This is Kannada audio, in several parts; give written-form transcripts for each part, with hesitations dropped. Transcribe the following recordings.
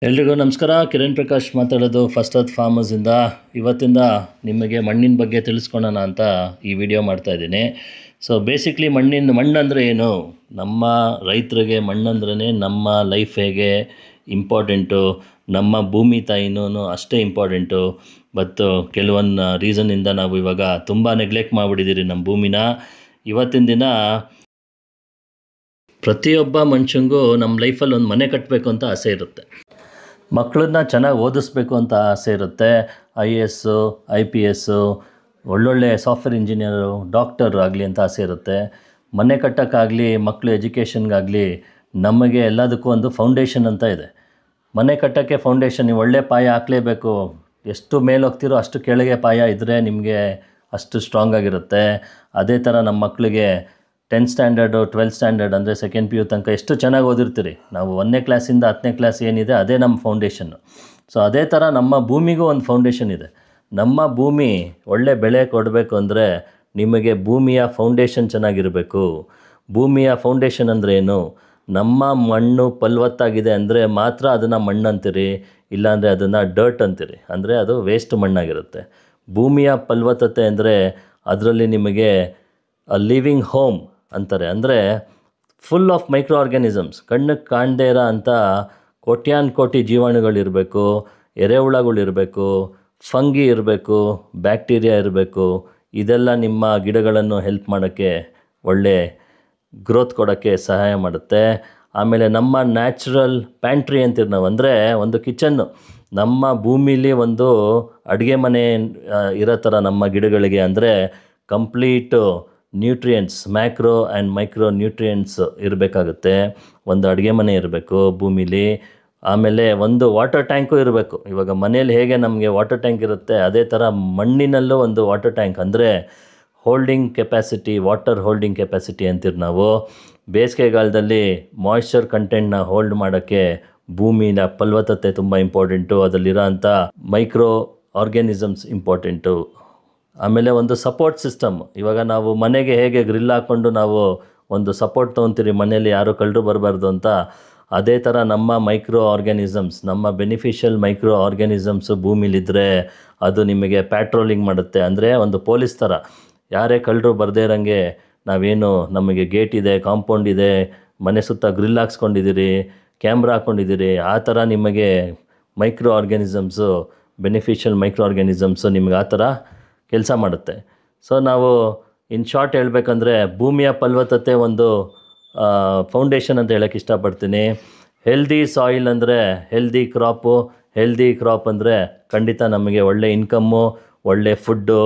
ಎಲ್ರಿಗೂ ನಮಸ್ಕಾರ. ಕಿರಣ್ ಪ್ರಕಾಶ್ ಮಾತಾಡೋದು ಫಸ್ಟ್ ಅರ್ತ್ ಫಾರ್ಮರ್ಸಿಂದ. ಇವತ್ತಿಂದ ನಿಮಗೆ ಮಣ್ಣಿನ ಬಗ್ಗೆ ತಿಳಿಸ್ಕೊಳೋಣ ಅಂತ ಈ ವಿಡಿಯೋ ಮಾಡ್ತಾಯಿದ್ದೀನಿ. ಸೊ ಬೇಸಿಕ್ಲಿ ಮಣ್ಣಂದರೆ ಏನು, ನಮ್ಮ ರೈತರಿಗೆ ಮಣ್ಣಂದ್ರೇ ನಮ್ಮ ಲೈಫ್ ಹೇಗೆ ಇಂಪಾರ್ಟೆಂಟು, ನಮ್ಮ ಭೂಮಿ ತಾಯಿನೂ ಅಷ್ಟೇ ಇಂಪಾರ್ಟೆಂಟು. ಬಟ್ ಕೆಲವೊಂದು ರೀಸನ್ನಿಂದ ನಾವು ಇವಾಗ ತುಂಬ ನೆಗ್ಲೆಕ್ಟ್ ಮಾಡಿಬಿಟ್ಟಿದ್ದೀರಿ ನಮ್ಮ ಭೂಮಿನ. ಇವತ್ತಿನ ದಿನ ಪ್ರತಿಯೊಬ್ಬ ಮನುಷ್ಯಂಗೂ ನಮ್ಮ ಲೈಫಲ್ಲಿ ಒಂದು ಮನೆ ಕಟ್ಟಬೇಕು ಅಂತ ಆಸೆ ಇರುತ್ತೆ. ಮಕ್ಕಳನ್ನ ಚೆನ್ನಾಗಿ ಓದಿಸ್ಬೇಕು ಅಂತ ಆಸೆ ಇರುತ್ತೆ. IAS IPS ಒಳ್ಳೊಳ್ಳೆ ಸಾಫ್ಟ್ವೇರ್ ಇಂಜಿನಿಯರು, ಡಾಕ್ಟರ್ ಆಗಲಿ ಅಂತ ಆಸೆ ಇರುತ್ತೆ. ಮನೆ ಕಟ್ಟೋಕ್ಕಾಗಲಿ, ಮಕ್ಕಳು ಎಜುಕೇಷನ್ಗಾಗಲಿ ನಮಗೆ ಎಲ್ಲದಕ್ಕೂ ಒಂದು ಫೌಂಡೇಶನ್ ಅಂತ ಇದೆ. ಮನೆ ಕಟ್ಟೋಕ್ಕೆ ಫೌಂಡೇಶನ್, ನೀವು ಒಳ್ಳೆ ಪಾಯ ಹಾಕಲೇಬೇಕು. ಎಷ್ಟು ಮೇಲೆ ಹೋಗ್ತಿರೋ ಅಷ್ಟು ಕೆಳಗೆ ಪಾಯ ಇದ್ದರೆ ನಿಮಗೆ ಅಷ್ಟು ಸ್ಟ್ರಾಂಗ್ ಆಗಿರುತ್ತೆ. ಅದೇ ಥರ ನಮ್ಮ ಮಕ್ಕಳಿಗೆ 10th ಸ್ಟ್ಯಾಂಡರ್ಡು 12th ಸ್ಟ್ಯಾಂಡರ್ಡ್ ಅಂದರೆ ಸೆಕೆಂಡ್ PU ತನಕ ಎಷ್ಟು ಚೆನ್ನಾಗಿ ಓದಿರ್ತೀರಿ, ನಾವು 1ನೇ ಕ್ಲಾಸಿಂದ 10ನೇ ಕ್ಲಾಸ್ ಏನಿದೆ ಅದೇ ನಮ್ಮ ಫೌಂಡೇಶನ್ನು. ಸೊ ಅದೇ ಥರ ನಮ್ಮ ಭೂಮಿಗೂ ಒಂದು ಫೌಂಡೇಶನ್ ಇದೆ. ನಮ್ಮ ಭೂಮಿ ಒಳ್ಳೆ ಬೆಳೆ ಕೊಡಬೇಕು ಅಂದರೆ ನಿಮಗೆ ಭೂಮಿಯ ಫೌಂಡೇಶನ್ ಚೆನ್ನಾಗಿರಬೇಕು. ಭೂಮಿಯ ಫೌಂಡೇಶನ್ ಅಂದರೆ ಏನು, ನಮ್ಮ ಮಣ್ಣು ಫಲವತ್ತಾಗಿದೆ ಅಂದರೆ ಮಾತ್ರ ಅದನ್ನು ಮಣ್ಣು ಅಂತೀರಿ, ಇಲ್ಲಾಂದರೆ ಅದನ್ನು ಡರ್ಟ್ ಅಂತೀರಿ, ಅಂದರೆ ಅದು ವೇಸ್ಟ್ ಮಣ್ಣಾಗಿರುತ್ತೆ. ಭೂಮಿಯ ಫಲವತ್ತತೆ ಅಂದರೆ ಅದರಲ್ಲಿ ನಿಮಗೆ ಲಿವಿಂಗ್ ಹೋಮ್ ಅಂತಾರೆ. ಅಂದರೆ ಫುಲ್ ಆಫ್ ಮೈಕ್ರೋ ಆರ್ಗ್ಯಾನಿಸಮ್ಸ್, ಕಣ್ಣಿಗೆ ಕಾಣದೇ ಇರೋ ಅಂಥ ಕೋಟಿ ಜೀವಾಣುಗಳಿರಬೇಕು, ಎರೆಹುಳಗಳಿರಬೇಕು, ಫಂಗಿ ಇರಬೇಕು, ಬ್ಯಾಕ್ಟೀರಿಯಾ ಇರಬೇಕು. ಇದೆಲ್ಲ ನಿಮ್ಮ ಗಿಡಗಳನ್ನು ಹೆಲ್ಪ್ ಮಾಡೋಕ್ಕೆ, ಒಳ್ಳೆ ಗ್ರೋತ್ ಕೊಡೋಕ್ಕೆ ಸಹಾಯ ಮಾಡುತ್ತೆ. ಆಮೇಲೆ ನಮ್ಮ ನ್ಯಾಚುರಲ್ ಪ್ಯಾಂಟ್ರಿ ಅಂತೀವಿ ನಾವು, ಅಂದರೆ ಒಂದು ಕಿಚನ್ನು, ನಮ್ಮ ಭೂಮಿಲಿ ಒಂದು ಅಡುಗೆ ಮನೆ ಇರೋ ಥರ ನಮ್ಮ ಗಿಡಗಳಿಗೆ. ಅಂದರೆ complete nutrients, macro and micro nutrients ಇರಬೇಕಾಗುತ್ತೆ. ಒಂದು ಅಡುಗೆ ಮನೆ ಇರಬೇಕು ಭೂಮಿಲಿ. ಆಮೇಲೆ ಒಂದು ವಾಟರ್ ಟ್ಯಾಂಕು ಇರಬೇಕು. ಇವಾಗ ಮನೇಲಿ ಹೇಗೆ ನಮಗೆ ವಾಟರ್ ಟ್ಯಾಂಕ್ ಇರುತ್ತೆ, ಅದೇ ಥರ ಮಣ್ಣಿನಲ್ಲೂ ಒಂದು ವಾಟರ್ ಟ್ಯಾಂಕ್, ಅಂದರೆ holding capacity, water holding capacity ಅಂತೀವಿ ನಾವು. ಬೇಸಿಗೆಗಾಲದಲ್ಲಿ ಮಾಯ್ಶ್ಚರ್ ಕಂಟೆಂಟ್ನ ಹೋಲ್ಡ್ ಮಾಡೋಕ್ಕೆ ಭೂಮಿನ ಫಲವತ್ತತೆ ತುಂಬ ಇಂಪಾರ್ಟೆಂಟು. ಅದರಲ್ಲಿರೋ ಅಂಥ ಮೈಕ್ರೋ ಆರ್ಗ್ಯಾನಿಸಮ್ಸ್ ಇಂಪಾರ್ಟೆಂಟು. ಆಮೇಲೆ ಒಂದು ಸಪೋರ್ಟ್ ಸಿಸ್ಟಮ್, ಇವಾಗ ನಾವು ಮನೆಗೆ ಹೇಗೆ ಗ್ರಿಲ್ ಹಾಕ್ಕೊಂಡು ನಾವು ಒಂದು ಸಪೋರ್ಟ್ ತೊಗೊತೀರಿ ಮನೇಲಿ, ಯಾರು ಕಳ್ಳರು ಬರಬಾರ್ದು ಅಂತ, ಅದೇ ಥರ ನಮ್ಮ ಮೈಕ್ರೋ ಆರ್ಗ್ಯಾನಿಸಮ್ಸ್, ನಮ್ಮ ಬೆನಿಫಿಷಿಯಲ್ ಮೈಕ್ರೋ ಆರ್ಗ್ಯಾನಿಸಮ್ಸು ಭೂಮಿಲಿದ್ದರೆ ಅದು ನಿಮಗೆ ಪ್ಯಾಟ್ರೋಲಿಂಗ್ ಮಾಡುತ್ತೆ. ಅಂದರೆ ಒಂದು ಪೊಲೀಸ್ ಥರ, ಯಾರೇ ಕಳ್ಳರು ಬರದೇ ಇರೋಂಗೆ ನಾವೇನು, ನಮಗೆ ಗೇಟ್ ಇದೆ, ಕಾಂಪೌಂಡ್ ಇದೆ, ಮನೆ ಸುತ್ತ ಗ್ರಿಲ್ ಹಾಕ್ಸ್ಕೊಂಡಿದ್ದೀರಿ, ಕ್ಯಾಮ್ರಾ ಹಾಕ್ಕೊಂಡಿದ್ದೀರಿ, ಆ ಥರ ನಿಮಗೆ micro organisms, beneficial micro organisms ನಿಮಗೆ ಆ ಥರ ಕೆಲಸ ಮಾಡುತ್ತೆ. ಸೊ ನಾವು ಇನ್ ಶಾರ್ಟ್ ಹೇಳಬೇಕಂದ್ರೆ ಭೂಮಿಯ ಫಲವತ್ತತೆ ಒಂದು ಫೌಂಡೇಶನ್ ಅಂತ ಹೇಳೋಕ್ಕೆ ಇಷ್ಟಪಡ್ತೀನಿ. ಹೆಲ್ದಿ ಸಾಯಿಲ್ ಅಂದರೆ ಹೆಲ್ದಿ ಕ್ರಾಪು, ಹೆಲ್ದಿ ಕ್ರಾಪ್ ಅಂದರೆ ಖಂಡಿತ ನಮಗೆ ಒಳ್ಳೆ ಇನ್ಕಮ್ಮು, ಒಳ್ಳೆ ಫುಡ್ಡು,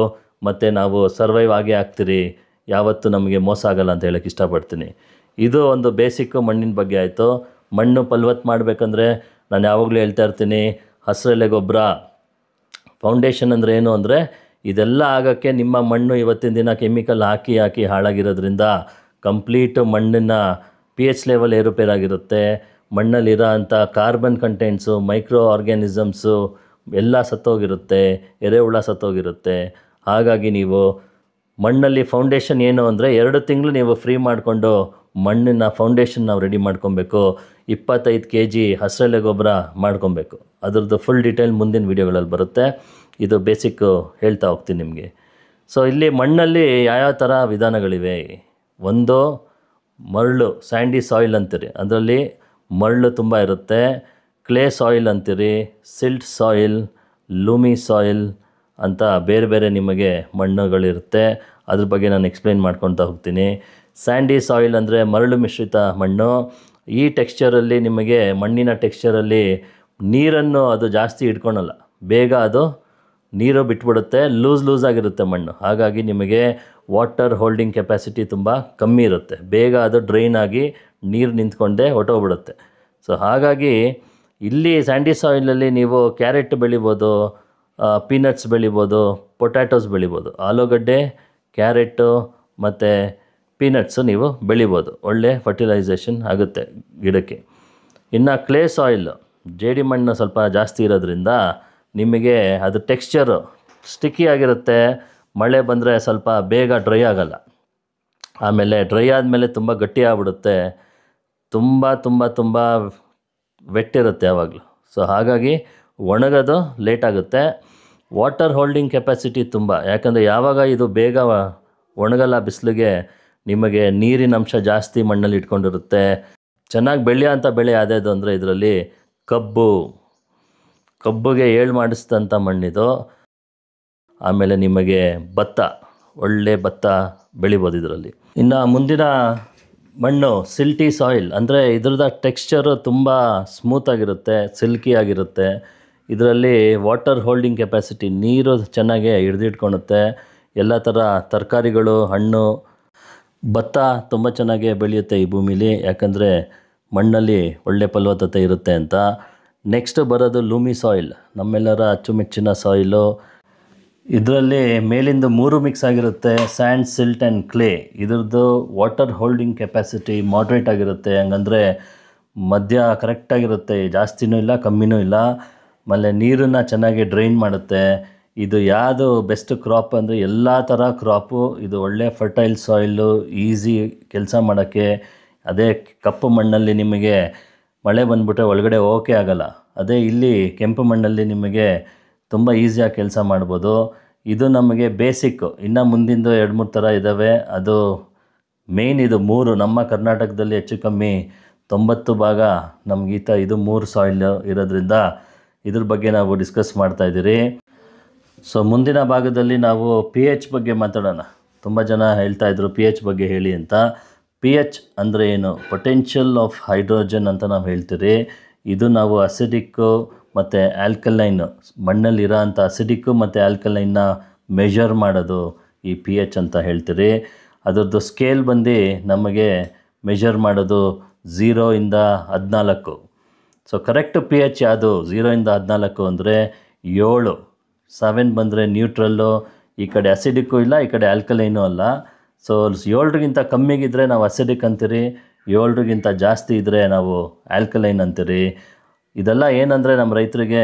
ಮತ್ತು ನಾವು ಸರ್ವೈವ್ ಆಗೇ ಆಗ್ತೀರಿ, ಯಾವತ್ತೂ ನಮಗೆ ಮೋಸ ಆಗೋಲ್ಲ ಅಂತ ಹೇಳೋಕ್ಕೆ ಇಷ್ಟಪಡ್ತೀನಿ. ಇದು ಒಂದು ಬೇಸಿಕ್ಕು ಮಣ್ಣಿನ ಬಗ್ಗೆ ಆಯಿತು. ಮಣ್ಣು ಫಲವತ್ತು ಮಾಡಬೇಕಂದ್ರೆ ನಾನು ಯಾವಾಗಲೂ ಹೇಳ್ತಾ ಇರ್ತೀನಿ, ಹಸಿರೆಲೆ ಗೊಬ್ಬರ. ಫೌಂಡೇಶನ್ ಅಂದರೆ ಏನು ಅಂದರೆ ಇದೆಲ್ಲ ಆಗೋಕ್ಕೆ ನಿಮ್ಮ ಮಣ್ಣು ಇವತ್ತಿನ ದಿನ ಕೆಮಿಕಲ್ ಹಾಕಿ ಹಾಳಾಗಿರೋದ್ರಿಂದ ಕಂಪ್ಲೀಟು ಮಣ್ಣಿನ pH ಲೆವೆಲ್ ಏರುಪೇರಾಗಿರುತ್ತೆ. ಮಣ್ಣಲ್ಲಿರೋ ಅಂಥ ಕಾರ್ಬನ್ ಕಂಟೆಂಟ್ಸು, ಮೈಕ್ರೋ ಆರ್ಗ್ಯಾನಿಸಮ್ಸು ಎಲ್ಲ ಸತ್ತೋಗಿರುತ್ತೆ, ಎರೆಹುಳ ಸತ್ತೋಗಿರುತ್ತೆ. ಹಾಗಾಗಿ ನೀವು ಮಣ್ಣಲ್ಲಿ ಫೌಂಡೇಶನ್ ಏನು ಅಂದರೆ 2 ತಿಂಗಳು ನೀವು ಫ್ರೀ ಮಾಡಿಕೊಂಡು ಮಣ್ಣಿನ ಫೌಂಡೇಶನ್ ನಾವು ರೆಡಿ ಮಾಡ್ಕೊಬೇಕು. 25 kg ಹಸಿರೆಲೆ ಗೊಬ್ಬರ ಮಾಡ್ಕೊಬೇಕು. ಅದ್ರದ್ದು ಫುಲ್ ಡೀಟೇಲ್ ಮುಂದಿನ ವೀಡಿಯೋಗಳಲ್ಲಿ ಬರುತ್ತೆ. ಇದು ಬೇಸಿಕ್ಕು ಹೇಳ್ತಾ ಹೋಗ್ತೀನಿ ನಿಮಗೆ. ಸೊ ಇಲ್ಲಿ ಮಣ್ಣಲ್ಲಿ ಯಾವ್ಯಾವ ಥರ ವಿಧಾನಗಳಿವೆ. ಒಂದು ಮರಳು, ಸ್ಯಾಂಡಿ ಸಾಯಿಲ್ ಅಂತೀರಿ, ಅದರಲ್ಲಿ ಮರಳು ತುಂಬ ಇರುತ್ತೆ. ಕ್ಲೇ ಸಾಯಿಲ್ ಅಂತೀರಿ, ಸಿಲ್ಟ್ ಸಾಯಿಲ್, ಲೂಮಿ ಸಾಯಿಲ್ ಅಂತ ಬೇರೆ ಬೇರೆ ನಿಮಗೆ ಮಣ್ಣುಗಳಿರುತ್ತೆ. ಅದ್ರ ಬಗ್ಗೆ ನಾನು ಎಕ್ಸ್ಪ್ಲೇನ್ ಮಾಡ್ಕೊತಾ ಹೋಗ್ತೀನಿ. ಸ್ಯಾಂಡಿ ಸಾಯಿಲ್ ಅಂದರೆ ಮರಳು ಮಿಶ್ರಿತ ಮಣ್ಣು. ಈ ಟೆಕ್ಸ್ಚರಲ್ಲಿ ನಿಮಗೆ, ಮಣ್ಣಿನ ಟೆಕ್ಸ್ಚರಲ್ಲಿ ನೀರನ್ನು ಅದು ಜಾಸ್ತಿ ಇಟ್ಕೊಳಲ್ಲ, ಬೇಗ ಅದು ನೀರು ಬಿಟ್ಬಿಡುತ್ತೆ, ಲೂಸ್ ಆಗಿರುತ್ತೆ ಮಣ್ಣು. ಹಾಗಾಗಿ ನಿಮಗೆ ವಾಟರ್ ಹೋಲ್ಡಿಂಗ್ ಕೆಪಾಸಿಟಿ ತುಂಬ ಕಮ್ಮಿ ಇರುತ್ತೆ, ಬೇಗ ಅದು ಡ್ರೈನ್ ಆಗಿ ನೀರು ನಿಂತ್ಕೊಂಡೇ ಹೊಟ್ಟೋಗ್ಬಿಡುತ್ತೆ. ಸೊ ಹಾಗಾಗಿ ಇಲ್ಲಿ ಸ್ಯಾಂಡಿ ಸಾಯಿಲಲ್ಲಿ ನೀವು ಕ್ಯಾರೆಟ್ ಬೆಳಿಬೋದು, ಪೀನಟ್ಸ್ ಬೆಳಿಬೋದು, ಪೊಟ್ಯಾಟೋಸ್ ಬೆಳಿಬೋದು, ಆಲೂಗಡ್ಡೆ, ಕ್ಯಾರೆಟು ಮತ್ತು ಪೀನಟ್ಸು ನೀವು ಬೆಳಿಬೋದು. ಒಳ್ಳೆ ಫರ್ಟಿಲೈಸೇಷನ್ ಆಗುತ್ತೆ ಗಿಡಕ್ಕೆ. ಇನ್ನು ಕ್ಲೇ ಸಾಯಿಲ್, ಜೇಡಿ ಮಣ್ಣು ಸ್ವಲ್ಪ ಜಾಸ್ತಿ ಇರೋದ್ರಿಂದ ನಿಮಗೆ ಅದು ಟೆಕ್ಸ್ಚರು ಸ್ಟಿಕ್ಕಿ ಆಗಿರುತ್ತೆ. ಮಳೆ ಬಂದರೆ ಸ್ವಲ್ಪ ಬೇಗ ಡ್ರೈ ಆಗೋಲ್ಲ, ಆಮೇಲೆ ಡ್ರೈ ಆದಮೇಲೆ ತುಂಬ ಗಟ್ಟಿ ಆಗಿಬಿಡುತ್ತೆ, ತುಂಬ ವೆಟ್ಟಿರುತ್ತೆ ಯಾವಾಗಲೂ. ಸೊ ಹಾಗಾಗಿ ಒಣಗೋದು ಲೇಟ್ ಆಗುತ್ತೆ. ವಾಟರ್ ಹೋಲ್ಡಿಂಗ್ ಕೆಪಾಸಿಟಿ ತುಂಬ, ಯಾಕಂದರೆ ಯಾವಾಗ ಇದು ಬೇಗ ಒಣಗಲ್ಲ ಬಿಸಿಲಿಗೆ, ನಿಮಗೆ ನೀರಿನ ಅಂಶ ಜಾಸ್ತಿ ಮಣ್ಣಲ್ಲಿ ಇಟ್ಕೊಂಡಿರುತ್ತೆ. ಚೆನ್ನಾಗಿ ಬೆಳೆಯೋಂಥ ಬೆಳೆ ಯಾವುದ್ಯಾವುದು ಅಂದರೆ ಇದರಲ್ಲಿ ಕಬ್ಬಿಗೆ ಏಳು ಮಾಡಿಸಿದಂಥ ಮಣ್ಣಿದು. ಆಮೇಲೆ ನಿಮಗೆ ಒಳ್ಳೆ ಭತ್ತ ಬೆಳಿಬೋದು ಇದರಲ್ಲಿ. ಇನ್ನು ಮುಂದಿನ ಮಣ್ಣು ಸಿಲ್ಟಿ ಸಾಯಿಲ್, ಅಂದರೆ ಇದ್ರದ್ದು ಟೆಕ್ಸ್ಚರು ತುಂಬ ಸ್ಮೂತಾಗಿರುತ್ತೆ, ಸಿಲ್ಕಿ ಆಗಿರುತ್ತೆ. ಇದರಲ್ಲಿ ವಾಟರ್ ಹೋಲ್ಡಿಂಗ್ ಕೆಪಾಸಿಟಿ, ನೀರು ಚೆನ್ನಾಗಿ ಹಿಡಿದಿಟ್ಕೊಳುತ್ತೆ. ಎಲ್ಲ ಥರ ತರಕಾರಿಗಳು, ಹಣ್ಣು, ಭತ್ತ ತುಂಬ ಚೆನ್ನಾಗಿ ಬೆಳೆಯುತ್ತೆ ಈ ಭೂಮಿಲಿ, ಯಾಕಂದರೆ ಮಣ್ಣಲ್ಲಿ ಒಳ್ಳೆ ಫಲವತ್ತತೆ ಇರುತ್ತೆ ಅಂತ. ನೆಕ್ಸ್ಟ್ ಬರೋದು ಲೂಮಿ ಸಾಯಿಲ್, ನಮ್ಮೆಲ್ಲರ ಅಚ್ಚುಮೆಚ್ಚಿನ ಸಾಯಿಲು. ಇದರಲ್ಲಿ ಮೇಲಿಂದ 3 ಮಿಕ್ಸ್ ಆಗಿರುತ್ತೆ, ಸ್ಯಾಂಡ್, ಸಿಲ್ಟ್ ಆ್ಯಂಡ್ ಕ್ಲೇ. ಇದ್ರದ್ದು ವಾಟರ್ ಹೋಲ್ಡಿಂಗ್ ಕೆಪಾಸಿಟಿ ಮಾಡ್ರೇಟ್ ಆಗಿರುತ್ತೆ, ಹಂಗಂದರೆ ಮಧ್ಯ ಕರೆಕ್ಟಾಗಿರುತ್ತೆ, ಜಾಸ್ತಿನೂ ಇಲ್ಲ ಕಮ್ಮಿನೂ ಇಲ್ಲ. ಆಮೇಲೆ ನೀರನ್ನು ಚೆನ್ನಾಗಿ ಡ್ರೈನ್ ಮಾಡುತ್ತೆ. ಇದು ಯಾವುದು ಬೆಸ್ಟ್ ಕ್ರಾಪ್ ಅಂದರೆ ಎಲ್ಲ ಥರ ಕ್ರಾಪು ಇದು ಒಳ್ಳೆ ಫರ್ಟೈಲ್ ಸಾಯಿಲು, ಈಸಿ ಕೆಲಸ ಮಾಡೋಕ್ಕೆ. ಅದೇ ಕಪ್ಪು ಮಣ್ಣಲ್ಲಿ ನಿಮಗೆ ಮಳೆ ಬಂದುಬಿಟ್ರೆ ಒಳಗಡೆ ಹೋಗೋಕ್ಕೆ ಆಗೋಲ್ಲ. ಅದೇ ಇಲ್ಲಿ ಕೆಂಪು ಮಣ್ಣಲ್ಲಿ ನಿಮಗೆ ತುಂಬ ಈಸಿಯಾಗಿ ಕೆಲಸ ಮಾಡ್ಬೋದು. ಇದು ನಮಗೆ ಬೇಸಿಕ್ಕು. ಇನ್ನು ಮುಂದಿಂದು 2-3 ಥರ ಇದ್ದಾವೆ. ಅದು ಮೇಯ್ನ್ ಇದು 3 ನಮ್ಮ ಕರ್ನಾಟಕದಲ್ಲಿ ಹೆಚ್ಚು ಕಮ್ಮಿ 90% ನಮ್ಗೆ ಇದು 3 ಸಾಯಿಲ್ ಇರೋದ್ರಿಂದ ಇದ್ರ ಬಗ್ಗೆ ನಾವು ಡಿಸ್ಕಸ್ ಮಾಡ್ತಾಯಿದ್ದೀರಿ. ಸೊ ಮುಂದಿನ ಭಾಗದಲ್ಲಿ ನಾವು pH ಬಗ್ಗೆ ಮಾತಾಡೋಣ. ತುಂಬ ಜನ ಹೇಳ್ತಾಯಿದ್ರು pH ಬಗ್ಗೆ ಹೇಳಿ ಅಂತ. pH ಅಂದರೆ ಏನು? ಪೊಟೆನ್ಷಿಯಲ್ ಆಫ್ ಹೈಡ್ರೋಜನ್ ಅಂತ ನಾವು ಹೇಳ್ತೀರಿ. ಇದು ನಾವು ಅಸಿಡಿಕ್ಕು ಮತ್ತು ಆಲ್ಕಲೈನು, ಮಣ್ಣಲ್ಲಿರೋ ಅಂಥ ಅಸಿಡಿಕ್ಕು ಮತ್ತು ಆಲ್ಕಲೈನ್ನ ಮೆಷರ್ ಮಾಡೋದು ಈ pH ಅಂತ ಹೇಳ್ತೀರಿ. ಅದರದ್ದು ಸ್ಕೇಲ್ ಬಂದು ನಮಗೆ ಮೆಷರ್ ಮಾಡೋದು 0 ಇಂದ 14. ಸೊ ಕರೆಕ್ಟ್ pH ಯಾವುದು? 0 ಇಂದ 14 ಅಂದರೆ 7. 7 ಬಂದರೆ ನ್ಯೂಟ್ರಲ್ಲು, ಈ ಕಡೆ ಅಸಿಡಿಕ್ಕು ಇಲ್ಲ, ಈ ಕಡೆ ಆಲ್ಕಲೈನು ಅಲ್ಲ. ಸೊ 7ಗಿಂತ ಕಮ್ಮಿಗಿದ್ರೆ ನಾವು ಅಸಿಡಿಕ್ ಅಂತೀರಿ, 7ಗಿಂತ ಜಾಸ್ತಿ ಇದ್ದರೆ ನಾವು ಆಲ್ಕಲೈನ್ ಅಂತೀರಿ. ಇದೆಲ್ಲ ಏನಂದರೆ ನಮ್ಮ ರೈತರಿಗೆ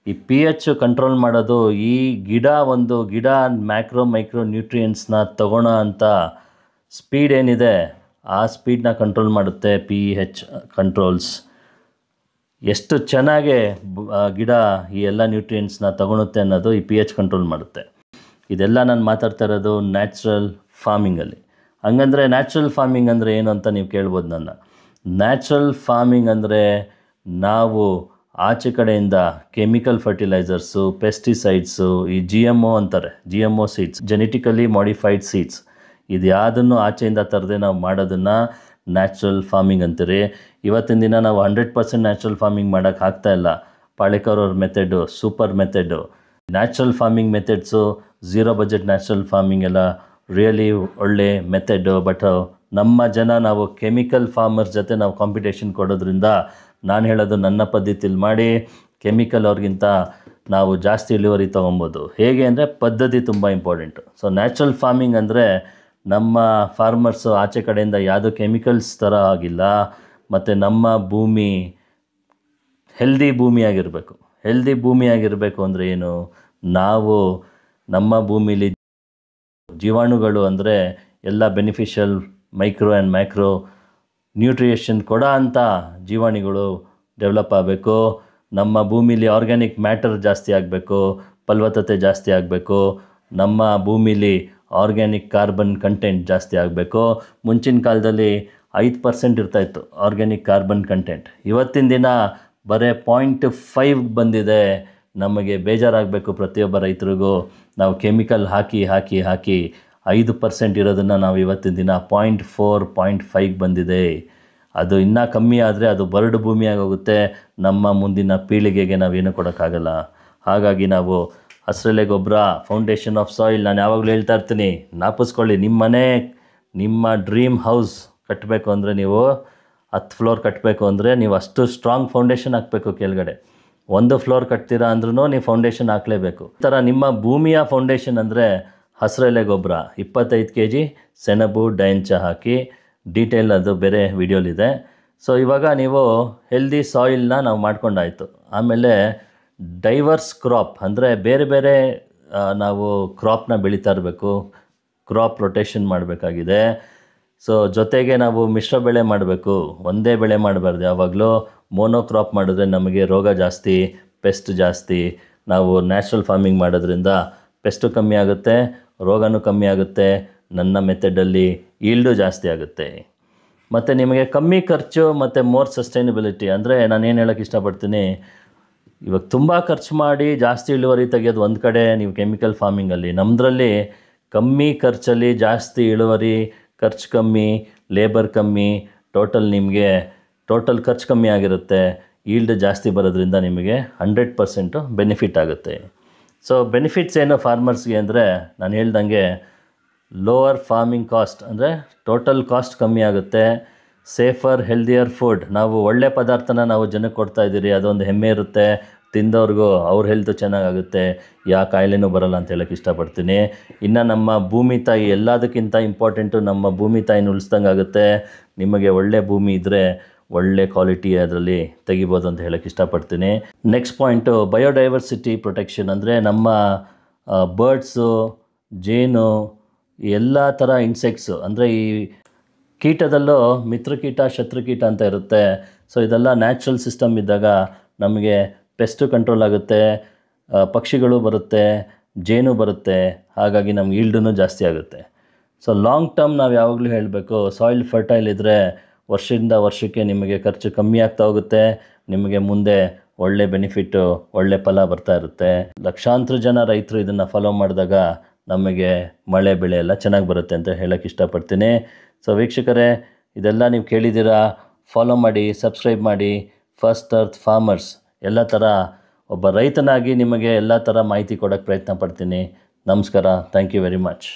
ಈ pH ಕಂಟ್ರೋಲ್ ಮಾಡೋದು, ಈ ಗಿಡ ಮೈಕ್ರೋ ನ್ಯೂಟ್ರಿಯೆಂಟ್ಸ್ನ ತಗೊಳ್ಳೋ ಅಂಥ ಸ್ಪೀಡ್ ಏನಿದೆ ಆ ಸ್ಪೀಡನ್ನ ಕಂಟ್ರೋಲ್ ಮಾಡುತ್ತೆ pH ಕಂಟ್ರೋಲ್ಸ್. ಎಷ್ಟು ಚೆನ್ನಾಗಿ ಗಿಡ ಈ ಎಲ್ಲ ನ್ಯೂಟ್ರಿಯೆಂಟ್ಸ್ನ ತಗೊಳುತ್ತೆ ಅನ್ನೋದು ಈ pH ಕಂಟ್ರೋಲ್ ಮಾಡುತ್ತೆ. ಇದೆಲ್ಲ ನಾನು ಮಾತಾಡ್ತಾ ಇರೋದು ನ್ಯಾಚುರಲ್ ಫಾರ್ಮಿಂಗಲ್ಲಿ. ಹಂಗಂದರೆ ನ್ಯಾಚುರಲ್ ಫಾರ್ಮಿಂಗ್ ಅಂದರೆ ಏನು ಅಂತ ನೀವು ಕೇಳ್ಬೋದು ನನ್ನ. ನ್ಯಾಚುರಲ್ ಫಾರ್ಮಿಂಗ್ ಅಂದರೆ ನಾವು ಆಚೆ ಕಡೆಯಿಂದ ಕೆಮಿಕಲ್ ಫರ್ಟಿಲೈಸರ್ಸು, ಪೆಸ್ಟಿಸೈಡ್ಸು, ಈ GMO ಅಂತಾರೆ, GMO seeds, genetically modified seeds, ಇದು ಯಾವುದನ್ನು ಆಚೆಯಿಂದ ತರದೆ ನಾವು ಮಾಡೋದನ್ನು ನ್ಯಾಚುರಲ್ ಫಾರ್ಮಿಂಗ್ ಅಂತೀರಿ. ಇವತ್ತಿನ ದಿನ ನಾವು 100% ನ್ಯಾಚುರಲ್ ಫಾರ್ಮಿಂಗ್ ಮಾಡೋಕ್ಕೆ ಆಗ್ತಾಯಿಲ್ಲ. ಪಾಳೇಕರ್ ಅವ್ರ method super method. Natural farming methods, zero budget natural farming ಎಲ್ಲ ರಿಯಲಿ ಒಳ್ಳೆ ಮೆಥಡು. ಬಟ್ ನಮ್ಮ ಜನ ನಾವು ಕೆಮಿಕಲ್ ಫಾರ್ಮರ್ಸ್ ಜೊತೆ ನಾವು ಕಾಂಪಿಟೇಷನ್ ಕೊಡೋದ್ರಿಂದ ನಾನು ಹೇಳೋದು ನನ್ನ ಪದ್ಧತಿಲಿ ಮಾಡಿ, ಕೆಮಿಕಲ್ ಅವ್ರಿಗಿಂತ ನಾವು ಜಾಸ್ತಿ ಇಳುವರಿ ತೊಗೊಬೋದು. ಹೇಗೆ ಅಂದರೆ ಪದ್ಧತಿ ತುಂಬ ಇಂಪಾರ್ಟೆಂಟು. ಸೊ ನ್ಯಾಚುರಲ್ ಫಾರ್ಮಿಂಗ್ ಅಂದರೆ ನಮ್ಮ ಫಾರ್ಮರ್ಸು ಆಚೆ ಕಡೆಯಿಂದ ಯಾವುದೋ ಕೆಮಿಕಲ್ಸ್ ಥರ ಆಗಿಲ್ಲ, ಮತ್ತು ನಮ್ಮ ಭೂಮಿ ಹೆಲ್ದಿ ಭೂಮಿಯಾಗಿರಬೇಕು. ಹೆಲ್ದಿ ಭೂಮಿಯಾಗಿರಬೇಕು ಅಂದರೆ ಏನು? ನಾವು ನಮ್ಮ ಭೂಮಿಲಿ ಜೀವಾಣುಗಳು ಅಂದರೆ ಎಲ್ಲ ಬೆನಿಫಿಷಿಯಲ್ ಮೈಕ್ರೋ ಆ್ಯಂಡ್ ಮ್ಯಾಕ್ರೋ ನ್ಯೂಟ್ರಿಯೇಷನ್ ಕೊಡೋ ಅಂಥ ಜೀವಾಣುಗಳು ಡೆವಲಪ್ ಆಗಬೇಕು. ನಮ್ಮ ಭೂಮಿಲಿ ಆರ್ಗ್ಯಾನಿಕ್ ಮ್ಯಾಟರ್ ಜಾಸ್ತಿ ಆಗಬೇಕು, ಫಲವತ್ತತೆ ಜಾಸ್ತಿ ಆಗಬೇಕು. ನಮ್ಮ ಭೂಮಿಲಿ ಆರ್ಗ್ಯಾನಿಕ್ ಕಾರ್ಬನ್ ಕಂಟೆಂಟ್ ಜಾಸ್ತಿ ಆಗಬೇಕು. ಮುಂಚಿನ ಕಾಲದಲ್ಲಿ 5% ಇರ್ತಾಯಿತ್ತು ಆರ್ಗ್ಯಾನಿಕ್ ಕಾರ್ಬನ್ ಕಂಟೆಂಟ್. ಇವತ್ತಿನ ದಿನ ಬರೀ 0.5 ಬಂದಿದೆ. ನಮಗೆ ಬೇಜಾರಾಗಬೇಕು ಪ್ರತಿಯೊಬ್ಬ ರೈತರಿಗೂ. ನಾವು ಕೆಮಿಕಲ್ ಹಾಕಿ 5% ಇರೋದನ್ನು ನಾವು ಇವತ್ತಿನ ದಿನ 0.4, 0.5 ಬಂದಿದೆ. ಅದು ಇನ್ನೂ ಕಮ್ಮಿ ಆದರೆ ಅದು ಬರಡು ಭೂಮಿಯಾಗಿ ಹೋಗುತ್ತೆ. ನಮ್ಮ ಮುಂದಿನ ಪೀಳಿಗೆಗೆ ನಾವೇನು ಕೊಡೋಕ್ಕಾಗಲ್ಲ. ಹಾಗಾಗಿ ನಾವು ಹಸಿರೆಲೆ ಗೊಬ್ಬರ, ಫೌಂಡೇಶನ್ ಆಫ್ ಸಾಯಿಲ್, ನಾನು ಯಾವಾಗಲೂ ಹೇಳ್ತಾ ಇರ್ತೀನಿ, ಜ್ಞಾಪಿಸ್ಕೊಳ್ಳಿ. ನಿಮ್ಮ ಡ್ರೀಮ್ ಹೌಸ್ ಕಟ್ಟಬೇಕು ಅಂದರೆ, ನೀವು 10 ಫ್ಲೋರ್ ಕಟ್ಟಬೇಕು ಅಂದರೆ ನೀವು ಅಷ್ಟು ಸ್ಟ್ರಾಂಗ್ ಫೌಂಡೇಶನ್ ಹಾಕಬೇಕು. ಕೆಳಗಡೆ 1 ಫ್ಲೋರ್ ಕಟ್ತೀರಾ ಅಂದ್ರೂ ನೀವು ಫೌಂಡೇಶನ್ ಹಾಕಲೇಬೇಕು. ಈ ಥರ ನಿಮ್ಮ ಭೂಮಿಯ ಫೌಂಡೇಶನ್ ಅಂದರೆ ಹಸಿರೆಲೆ ಗೊಬ್ಬರ 25 kg ಸೆಣಬು ಡೈಂಚ ಹಾಕಿ, ಡೀಟೇಲ್ ಅದು ಬೇರೆ ವಿಡಿಯೋಲಿದೆ. ಸೊ ಇವಾಗ ನೀವು ಹೆಲ್ದಿ ಸಾಯಿಲ್ನ ನಾವು ಮಾಡ್ಕೊಂಡಾಯಿತು. ಆಮೇಲೆ ಡೈವರ್ಸ್ ಕ್ರಾಪ್ ಅಂದರೆ ಬೇರೆ ಬೇರೆ ನಾವು ಕ್ರಾಪ್ನ ಬೆಳೀತಾ ಇರಬೇಕು, ಕ್ರಾಪ್ ರೊಟೇಷನ್ ಮಾಡಬೇಕಾಗಿದೆ. ಸೊ ಜೊತೆಗೆ ನಾವು ಮಿಶ್ರ ಬೆಳೆ ಮಾಡಬೇಕು, ಒಂದೇ ಬೆಳೆ ಮಾಡಬಾರ್ದು. ಯಾವಾಗಲೂ ಮೋನೋಕ್ರಾಪ್ ಮಾಡಿದ್ರೆ ನಮಗೆ ರೋಗ ಜಾಸ್ತಿ, ಪೆಸ್ಟ್ ಜಾಸ್ತಿ. ನಾವು ನ್ಯಾಚುರಲ್ ಫಾರ್ಮಿಂಗ್ ಮಾಡೋದ್ರಿಂದ ಪೆಸ್ಟು ಕಮ್ಮಿ ಆಗುತ್ತೆ, ರೋಗನೂ ಕಮ್ಮಿ ಆಗುತ್ತೆ, ನನ್ನ ಮೆಥಡಲ್ಲಿ ಈಲ್ಡು ಜಾಸ್ತಿ ಆಗುತ್ತೆ. ಮತ್ತು ನಿಮಗೆ ಕಮ್ಮಿ ಖರ್ಚು ಮತ್ತು ಮೋರ್ ಸಸ್ಟೈನಬಿಲಿಟಿ. ಅಂದರೆ ನಾನೇನು ಹೇಳೋಕ್ಕೆ ಇಷ್ಟಪಡ್ತೀನಿ, ಇವಾಗ ತುಂಬ ಖರ್ಚು ಮಾಡಿ ಜಾಸ್ತಿ ಇಳುವರಿ ತೆಗೆಯೋದು ಒಂದು ಕಡೆ ನೀವು ಕೆಮಿಕಲ್ ಫಾರ್ಮಿಂಗಲ್ಲಿ. ನಮ್ಮದ್ರಲ್ಲಿ ಕಮ್ಮಿ ಖರ್ಚಲ್ಲಿ ಜಾಸ್ತಿ ಇಳುವರಿ, ಖರ್ಚು ಕಮ್ಮಿ, ಲೇಬರ್ ಕಮ್ಮಿ, ಟೋಟಲ್ ಖರ್ಚು ಕಮ್ಮಿ ಆಗಿರುತ್ತೆ, ಈಲ್ಡ್ ಜಾಸ್ತಿ ಬರೋದ್ರಿಂದ ನಿಮಗೆ 100% ಬೆನಿಫಿಟ್ ಆಗುತ್ತೆ. ಸೊ ಬೆನಿಫಿಟ್ಸ್ ಏನು ಫಾರ್ಮರ್ಸ್ಗೆ ಅಂದರೆ, ನಾನು ಹೇಳ್ದಂಗೆ ಲೋವರ್ ಫಾರ್ಮಿಂಗ್ ಕಾಸ್ಟ್, ಅಂದರೆ ಟೋಟಲ್ ಕಾಸ್ಟ್ ಕಮ್ಮಿ ಆಗುತ್ತೆ. ಸೇಫರ್ ಹೆಲ್ದಿಯರ್ ಫುಡ್, ನಾವು ಒಳ್ಳೆ ಪದಾರ್ಥನ ನಾವು ಜನಕ್ಕೆ ಕೊಡ್ತಾಯಿದ್ದೀರಿ, ಅದೊಂದು ಹೆಮ್ಮೆ ಇರುತ್ತೆ. ತಿಂದವ್ರಿಗೂ ಅವ್ರ ಹೆಲ್ತು ಚೆನ್ನಾಗಾಗುತ್ತೆ, ಯಾವ ಕಾಯಿಲೆನೂ ಬರೋಲ್ಲ ಅಂತ ಹೇಳೋಕ್ಕೆ ಇಷ್ಟಪಡ್ತೀನಿ. ಇನ್ನು ನಮ್ಮ ಭೂಮಿ ತಾಯಿ ಎಲ್ಲದಕ್ಕಿಂತ ಇಂಪಾರ್ಟೆಂಟು, ನಮ್ಮ ಭೂಮಿ ತಾಯಿನ ಉಳಿಸ್ದಂಗೆ ಆಗುತ್ತೆ. ನಿಮಗೆ ಒಳ್ಳೆ ಭೂಮಿ ಇದ್ದರೆ ಒಳ್ಳೆ ಕ್ವಾಲಿಟಿ ಅದರಲ್ಲಿ ತೆಗಿಬೋದು ಅಂತ ಹೇಳೋಕ್ಕೆ ಇಷ್ಟಪಡ್ತೀನಿ. Next point biodiversity protection. ಅಂದರೆ ನಮ್ಮ ಬರ್ಡ್ಸು, ಜೇನು, ಎಲ್ಲ ಥರ ಇನ್ಸೆಕ್ಟ್ಸು, ಅಂದರೆ ಈ ಕೀಟದಲ್ಲೂ ಮಿತ್ರಕೀಟ, ಶತ್ರುಕೀಟ ಅಂತ ಇರುತ್ತೆ. ಸೊ ಇದೆಲ್ಲ ನ್ಯಾಚುರಲ್ ಸಿಸ್ಟಮ್ ಇದ್ದಾಗ ನಮಗೆ ಪೆಸ್ಟು ಕಂಟ್ರೋಲ್ ಆಗುತ್ತೆ, ಪಕ್ಷಿಗಳು ಬರುತ್ತೆ, ಜೇನು ಬರುತ್ತೆ, ಹಾಗಾಗಿ ನಮ್ಗೆ ಈಲ್ಡೂ ಜಾಸ್ತಿ ಆಗುತ್ತೆ. ಸೊ ಲಾಂಗ್ ಟರ್ಮ್ ನಾವು ಯಾವಾಗಲೂ ಹೇಳಬೇಕು, ಸಾಯಿಲ್ ಫರ್ಟೈಲ್ ಇದ್ದರೆ ವರ್ಷದಿಂದ ವರ್ಷಕ್ಕೆ ನಿಮಗೆ ಖರ್ಚು ಕಮ್ಮಿ ಆಗ್ತಾ ಹೋಗುತ್ತೆ, ನಿಮಗೆ ಮುಂದೆ ಒಳ್ಳೆ ಬೆನಿಫಿಟ್ಟು, ಒಳ್ಳೆ ಫಲ ಬರ್ತಾ ಇರುತ್ತೆ. ಲಕ್ಷಾಂತರ ಜನ ರೈತರು ಇದನ್ನು ಫಾಲೋ ಮಾಡಿದಾಗ ನಮಗೆ ಮಳೆ ಬೆಳೆ ಎಲ್ಲ ಚೆನ್ನಾಗಿ ಬರುತ್ತೆ ಅಂತ ಹೇಳೋಕ್ಕೆ ಇಷ್ಟಪಡ್ತೀನಿ. ಸೊ ವೀಕ್ಷಕರೇ, ಇದೆಲ್ಲ ನೀವು ಕೇಳಿದ್ದೀರಾ, ಫಾಲೋ ಮಾಡಿ, ಸಬ್ಸ್ಕ್ರೈಬ್ ಮಾಡಿ. ಫಸ್ಟ್ ಅರ್ತ್ ಫಾರ್ಮರ್ಸ್ ಎಲ್ಲ ಥರ ಒಬ್ಬ ರೈತನಾಗಿ ನಿಮಗೆ ಎಲ್ಲ ಥರ ಮಾಹಿತಿ ಕೊಡೋಕ್ಕೆ ಪ್ರಯತ್ನ ಪಡ್ತೀನಿ. ನಮಸ್ಕಾರ. Thank you very much.